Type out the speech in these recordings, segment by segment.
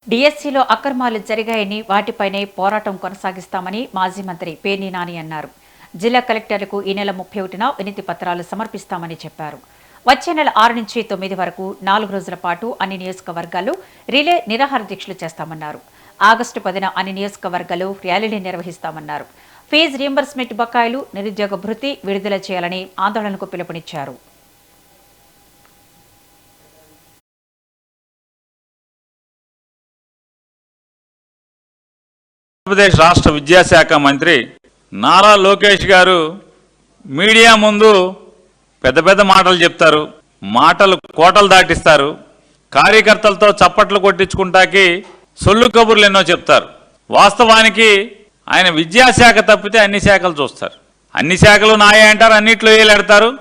డిఎస్సీలో అక్రమాలు జరిగాయని వాటిపైనే పోరాటం కొనసాగిస్తామని మాజీ మంత్రి పేర్ని నాని అన్నారు. జిల్లా కలెక్టర్లకు ఈ నెల 31న వినతి పత్రాలు సమర్పిస్తామని చెప్పారు. వచ్చే నెల 6 నుంచి 9 వరకు 4 రోజుల పాటు అన్ని నియోజకవర్గాల్లో రిలే నిరాహార దీక్షలు చేస్తామన్నారు. ఆగస్టు 10న అన్ని నియోజకవర్గాల్లో ర్యాలీలు నిర్వహిస్తామన్నారు. ఫీజు రీయింబర్స్మెంట్ బకాయిలు, నిరుద్యోగ భృతి విడుదల చేయాలని ఆందోళనకు పిలుపునిచ్చారు. ఆంధ్రప్రదేశ్ రాష్ట్ర విద్యాశాఖ మంత్రి నారా లోకేష్ గారు మీడియా ముందు పెద్ద పెద్ద మాటలు చెప్తారు, మాటలు కోటలు దాటిస్తారు, కార్యకర్తలతో చప్పట్లు కొట్టించుకుంటాకి సొల్లు కబుర్లు ఎన్నో చెప్తారు. వాస్తవానికి ఆయన విద్యాశాఖ తప్పితే అన్ని శాఖలు చూస్తారు. అన్ని శాఖలు నాయే అంటారు, అన్నిట్లో ఏలాడతారు.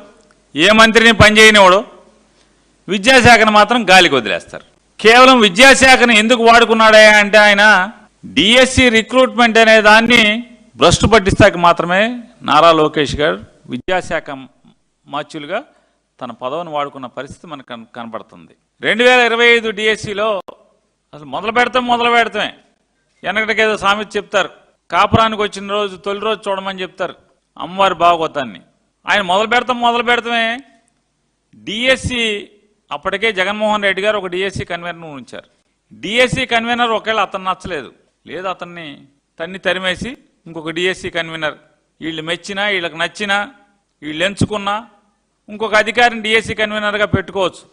ఏ మంత్రిని పనిచేయనివాడు విద్యాశాఖను మాత్రం గాలికి వదిలేస్తారు. కేవలం విద్యాశాఖను ఎందుకు వాడుకున్నాడా అంటే ఆయన డిఎస్సి రిక్రూట్మెంట్ అనే దాన్ని భ్రష్టు పట్టిస్తాకి మాత్రమే నారా లోకేష్ గారు విద్యాశాఖ మాచ్యులుగా తన పదవిని వాడుకున్న పరిస్థితి మనకు కనపడుతుంది. 2025 డిఎస్సిలో అసలు మొదలు పెడతామే. వెనకటికేదో సామెత చెప్తారు, కాపురానికి వచ్చిన రోజు తొలి రోజు చూడమని చెప్తారు అమ్మవారి భాగవతాన్ని. ఆయన మొదలు పెడతామే డిఎస్సి. అప్పటికే జగన్మోహన్ రెడ్డి గారు ఒక డిఎస్సి కన్వీనర్ ఉంచారు. డిఎస్సి కన్వీనర్ ఒకవేళ అతను నచ్చలేదు, లేదు అతన్ని తరిమేసి ఇంకొక డిఎస్సి కన్వీనర్ వీళ్ళు మెచ్చినా, వీళ్ళకి నచ్చినా, వీళ్ళు ఎంచుకున్నా ఇంకొక అధికారిని డిఎస్సి కన్వీనర్గా పెట్టుకోవచ్చు.